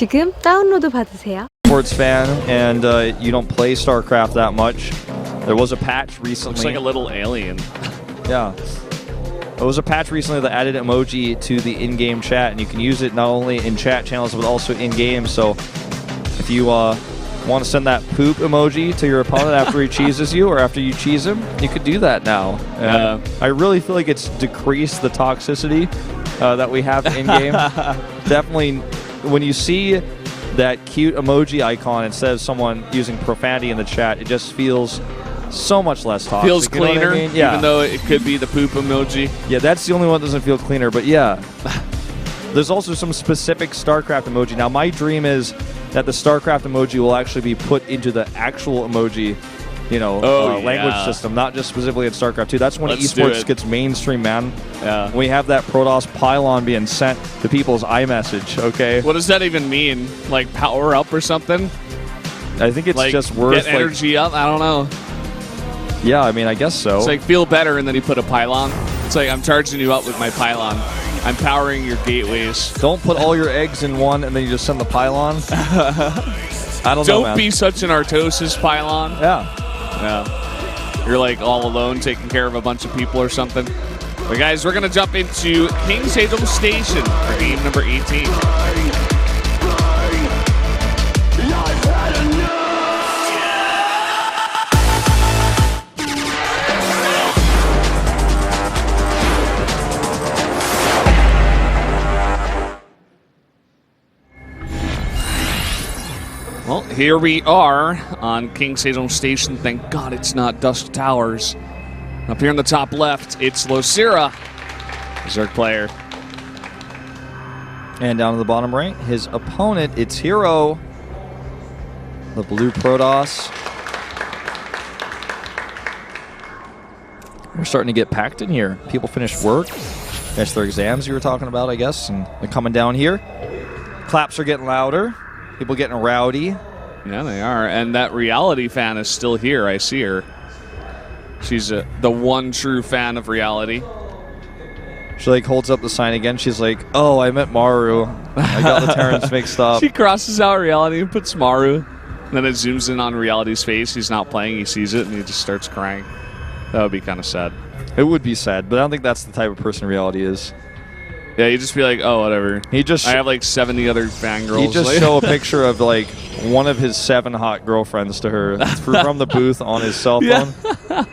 지금 다운로드 받으세요. Sports fan, and you don't play StarCraft that much. There was a patch recently. Looks like a little alien. Yeah. There was a patch recently that added emoji to the in-game chat, and you can use it not only in chat channels but also in-game. So if you want to send that poop emoji to your opponent after he cheeses you or after you cheese him, you could do that now. I really feel like it's decreased the toxicity that we have in-game. Definitely, when you see that cute emoji icon instead of someone using profanity in the chat, it just feels so much less toxic. Feels cleaner, you know what I mean? Yeah. Even though it could be the poop emoji. Yeah, that's the only one that doesn't feel cleaner, but yeah. There's also some specific StarCraft emoji. Now, my dream is that the StarCraft emoji will actually be put into the actual emoji, language system, not just specifically in StarCraft 2. That's when esports gets mainstream, man. Yeah. We have that Protoss pylon being sent to people's iMessage, okay? What does that even mean? Like power up or something? I think it's like just worth get energy up? I don't know. Yeah, I mean, I guess so. It's like feel better, and then you put a pylon. It's like I'm charging you up with my pylon. I'm powering your gateways. Don't put all your eggs in one and then you just send the pylon. I don't know, Don't man. be such an Artosis pylon. Yeah. Yeah. You're like all alone taking care of a bunch of people or something. But guys, we're going to jump into King's Haven Station for game number 18. Well, here we are on King's Haven Station. Thank God it's not Dusk Towers. Up here in the top left, it's Losira, Zerg player. And down to the bottom right, his opponent, it's herO, the blue Protoss. We're starting to get packed in here. People finished work, finished their exams you were talking about, I guess, and they're coming down here. Claps are getting louder. People getting rowdy. Yeah, they are. And that reality fan is still here. I see her. She's the one true fan of reality. She holds up the sign again. She's like, "Oh, I meant Maru. I got the Terrans mixed up." She crosses out reality and puts Maru. And then it zooms in on reality's face. He's not playing. He sees it and he just starts crying. That would be kind of sad. It would be sad, but I don't think that's the type of person reality is. Yeah, you just be like, oh, whatever. I have 70 other fangirls. He just show a picture of one of his 7 hot girlfriends to her from the booth on his cell phone. Yeah.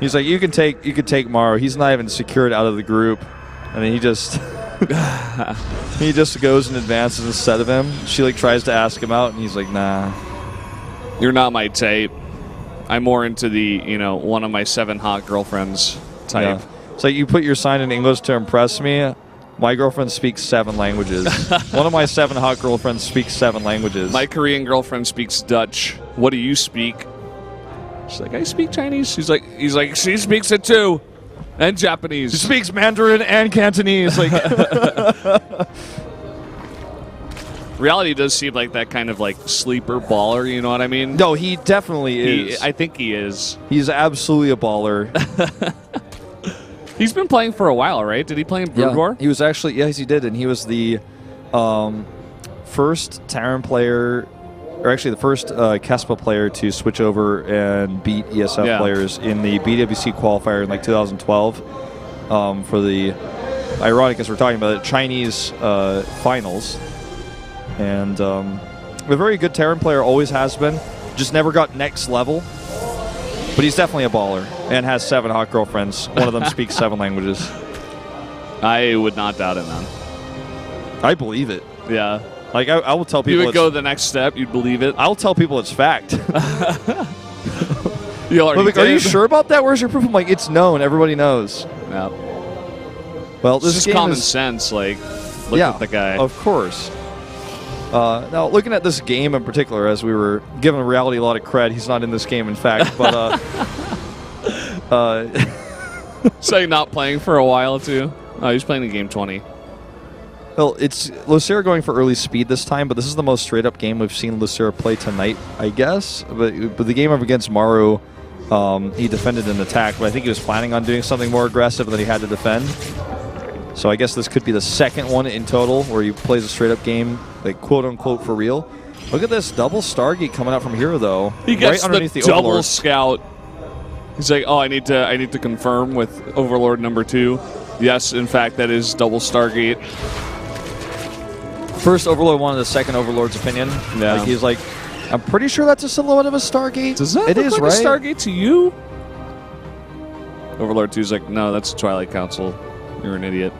He's like, you could take Maru. He's not even secured out of the group, and then he just goes and advances instead of him. She tries to ask him out, and he's like, nah. You're not my type. I'm more into the one of my 7 hot girlfriends type. Yeah. It's like you put your sign in English to impress me. My girlfriend speaks 7 languages. One of my 7 hot girlfriends speaks 7 languages. My Korean girlfriend speaks Dutch. What do you speak? She's like, I speak Chinese. He's like, she speaks it too. And Japanese. She speaks Mandarin and Cantonese. Reality does seem like that kind of sleeper baller, you know what I mean? No, he definitely is. I think he is. He's absolutely a baller. He's been playing for a while, right? Did he play in Brood War? He was actually, yes, he did, and he was the first Terran player, or actually the first Kespa player to switch over and beat ESF players in the BWC qualifier in 2012 for the, ironic as we're talking about it, Chinese finals. And a very good Terran player, always has been, just never got next level. But he's definitely a baller and has 7 hot girlfriends. One of them speaks 7 languages. I would not doubt it, man. I believe it. Yeah. I will tell people. You would go the next step. You'd believe it. I'll tell people it's fact. Are you sure about that? Where's your proof? I'm like, it's known. Everybody knows. Yeah. Well, it's this just game common is sense. Look at the guy. Of course. Now, looking at this game in particular, as we were giving Reality a lot of cred, he's not in this game, in fact, but... So not playing for a while, too? Oh, he's playing in game 20. Well, it's Losira going for early speed this time, but this is the most straight-up game we've seen Losira play tonight, I guess. But the game up against Maru, he defended an attack, but I think he was planning on doing something more aggressive than he had to defend. So I guess this could be the second one in total where he plays a straight-up game, like quote-unquote for real. Look at this double Stargate coming out from herO, though. He gets right underneath the double Overlord. scout. He's like, oh, I need to confirm with Overlord number 2. Yes, in fact, that is double Stargate. First Overlord wanted the second Overlord's opinion. Yeah. Like he's like, I'm pretty sure that's a silhouette of a Stargate. Does that it look is, like right? a Stargate to you? Overlord 2's like, no, that's Twilight Council. You're an idiot.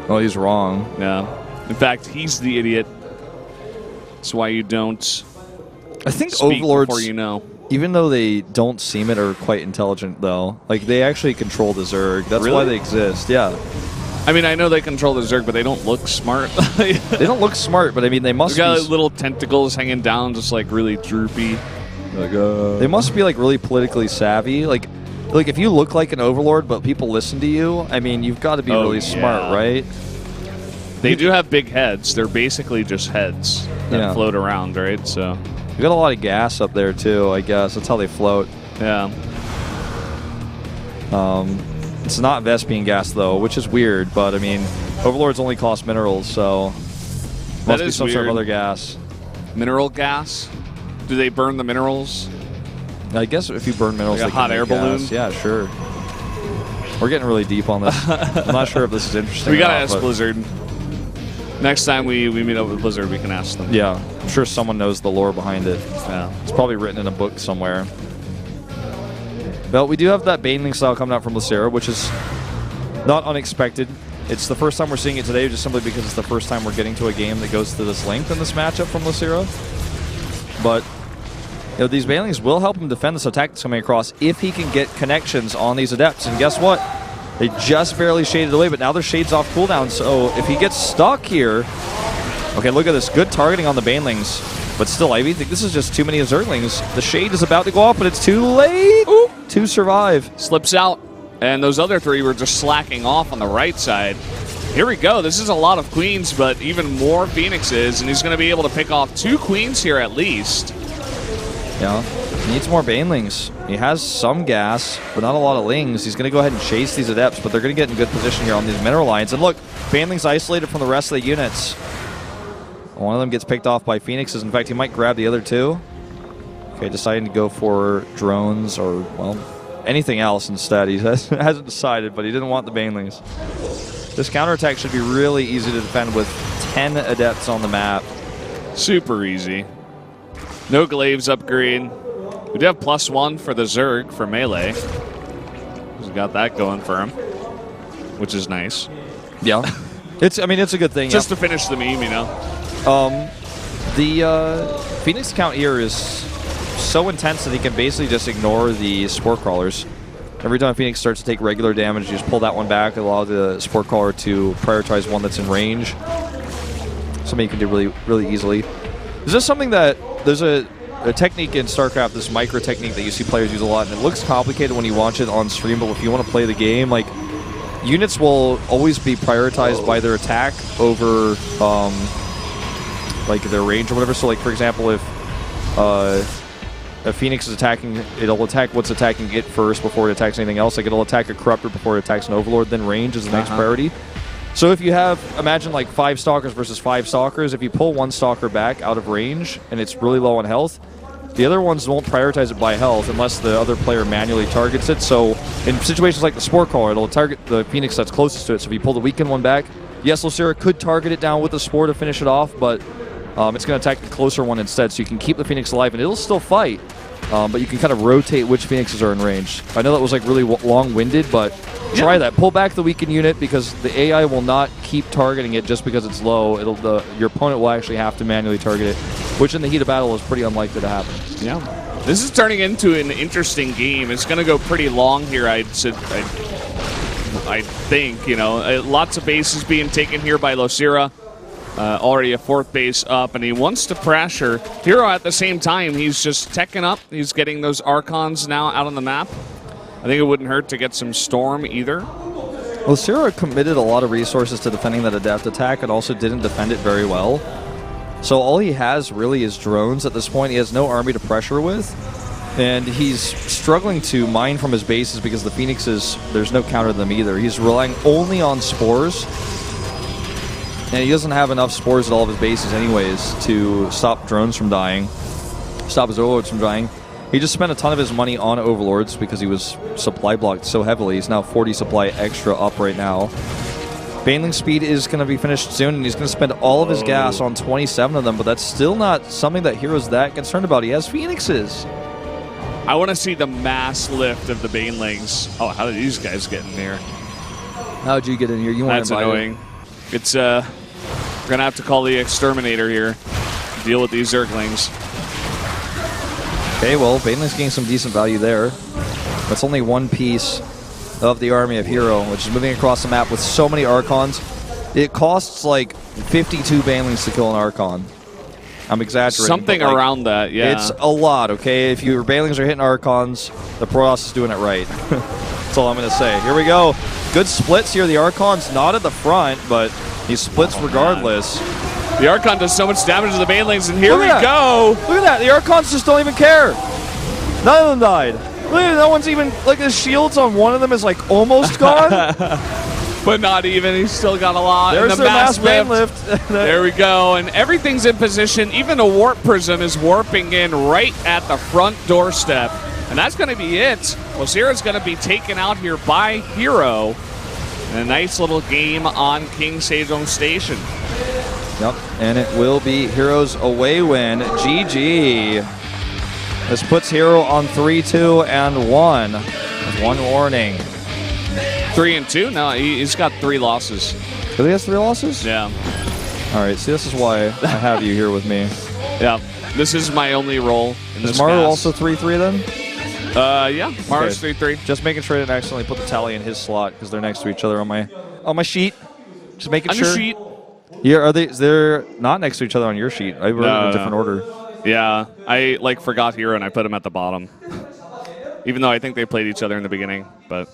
Oh, he's wrong. Yeah. In fact, he's the idiot. That's why you don't I think speak Overlords, before you know. even though they don't seem it, are quite intelligent, though. Like, they actually control the Zerg. That's Really? why they exist, yeah. I mean, I know they control the Zerg, but they don't look smart. They don't look smart, but I mean, they must They got be... like, little tentacles hanging down, just like really droopy. Like, They must be, like, really politically savvy. Like, if you look like an Overlord, but people listen to you, I mean, you've got to be Oh, really yeah. smart, right? They do have big heads. They're basically just heads that Yeah. float around, right? So, You got a lot of gas up there, too, I guess. That's how they float. yeah. It's not Vespian gas, though, which is weird, but, I mean, Overlords only cost minerals, so... That Must be is some sort of weird. other gas. Mineral gas? Do they burn the minerals? I guess if you burn minerals, Like a they can hot make air balloon? gas. Yeah, sure. We're getting really deep on this. I'm not sure if this is interesting. We or gotta not, ask but- Blizzard. Next time we meet up with Blizzard, we can ask them. Yeah, I'm sure someone knows the lore behind it. Yeah. It's probably written in a book somewhere. Well, we do have that Baneling style coming out from Losira, which is not unexpected. It's the first time we're seeing it today, just simply because it's the first time we're getting to a game that goes to this length in this matchup from Losira. But these Banelings will help him defend this attack that's coming across if he can get connections on these Adepts. And guess what? They just barely shaded away, but now their shade's off cooldown. So if he gets stuck here... Okay, look at this. Good targeting on the Banelings. But still, I think this is just too many Zerglings. The shade is about to go off, but it's too late to survive. Slips out. And those other 3 were just slacking off on the right side. Here we go. This is a lot of Queens, but even more Phoenixes. And he's going to be able to pick off 2 Queens here at least. Yeah, he needs more Banelings. He has some gas, but not a lot of Lings. He's going to go ahead and chase these Adepts, but they're going to get in good position here on these mineral lines. And look, Banelings isolated from the rest of the units. One of them gets picked off by Phoenixes. In fact, he might grab the other 2. Okay, deciding to go for drones or, well, anything else instead. He hasn't decided, but he didn't want the Banelings. This counterattack should be really easy to defend with 10 Adepts on the map. Super easy. No Glaives upgrade. We do have +1 for the Zerg for melee. He's got that going for him, which is nice. Yeah. I mean, it's a good thing. Just to finish the meme, you know. The Phoenix count here is so intense that he can basically just ignore the Spore Crawlers. Every time Phoenix starts to take regular damage, you just pull that one back, allow the Spore Crawler to prioritize one that's in range. Something you can do really, really easily. Is this something that there's a technique in StarCraft, this micro technique that you see players use a lot, and it looks complicated when you watch it on stream, but if you want to play the game, like, units will always be prioritized by their attack over, like, their range or whatever. So, like, for example, if a Phoenix is attacking, it'll attack what's attacking it first before it attacks anything else. Like, it'll attack a Corruptor before it attacks an Overlord, then range is the next priority. So if you have, imagine like 5 Stalkers versus 5 Stalkers, if you pull one Stalker back out of range and it's really low on health, the other ones won't prioritize it by health unless the other player manually targets it. So in situations like the Spore Crawler, it'll target the Phoenix that's closest to it. So if you pull the weakened one back, yes, Losira could target it down with the Spore to finish it off, but it's going to attack the closer one instead. So you can keep the Phoenix alive and it'll still fight, but you can kind of rotate which Phoenixes are in range. I know that was like really long-winded, but try that. Pull back the weakened unit because the AI will not keep targeting it just because it's low. Your opponent will actually have to manually target it, which in the heat of battle is pretty unlikely to happen. Yeah. This is turning into an interesting game. It's going to go pretty long here, I think. You know, lots of bases being taken here by Losira. Already a 4th base up, and he wants to pressure herO at the same time. He's just teching up. He's getting those Archons now out on the map. I think it wouldn't hurt to get some Storm either. Losira committed a lot of resources to defending that Adept attack and also didn't defend it very well. So all he has really is drones at this point. He has no army to pressure with. And he's struggling to mine from his bases because the Phoenixes, there's no counter to them either. He's relying only on spores. And he doesn't have enough spores at all of his bases anyways to stop drones from dying, stop his overlords from dying. He just spent a ton of his money on overlords because he was supply blocked so heavily. He's now 40 supply extra up right now. Baneling speed is going to be finished soon, and he's going to spend all of his gas on 27 of them, but that's still not something that herO's that concerned about. He has Phoenixes. I want to see the mass lift of the Banelings. Oh, how did these guys get in here? How'd you get in here? You weren't That's invited. annoying. It's we're gonna have to call the exterminator here. Deal with these Zerglings. Okay, well, Baneling's getting some decent value there. That's only one piece of the army of herO, which is moving across the map with so many Archons. It costs like 52 Banelings to kill an Archon. I'm exaggerating. Something but, like, around that, yeah. It's a lot, okay? If your Banelings are hitting Archons, the Protoss is doing it right. That's all I'm going to say. Here we go. Good splits here. The Archon's not at the front, but he splits regardless. The Archon does so much damage to the Banelings, and here we go. Look at that. The Archons just don't even care. None of them died. Look at no one's even, like, the shields on one of them is, like, almost gone. But not even. He's still got a lot. There's and the their mass mass lift. lift. There we go. And everything's in position. Even a warp prism is warping in right at the front doorstep. And that's going to be it. Losira's going to be taken out here by herO. And a nice little game on King Sejong Station. Yep, and it will be herO's away win. GG. This puts herO on 3-2 and 1 with one warning. 3-2? No, he's got 3 losses. Really has 3 losses? Yeah. All right, see, this is why I have you here with me. Yeah. This is my only role in this Is Maru cast. also 3-3 then? Yeah. Maru's 3-3. Just making sure I didn't accidentally put the tally in his slot because they're next to each other on my sheet. Just making On sure. your sheet. Yeah, are they? They're not next to each other on your sheet. I wrote it in a different order. Yeah. I forgot herO and I put him at the bottom. Even though I think they played each other in the beginning, but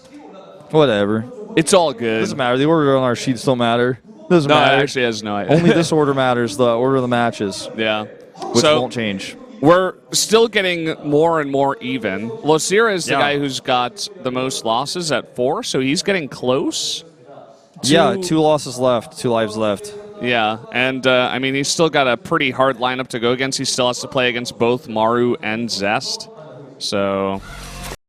Whatever. it's all good. Doesn't matter. The order on our sheets don't matter. Doesn't No, it matter. actually has no idea. Only this order matters. The order of the matches, Yeah. which So won't change. we're still getting more and more even. Losira is the Yeah. guy who's got the most losses at 4, so he's getting close. Yeah, 2 losses left, 2 lives left. Yeah, and I mean, he's still got a pretty hard lineup to go against. He still has to play against both Maru and Zest. So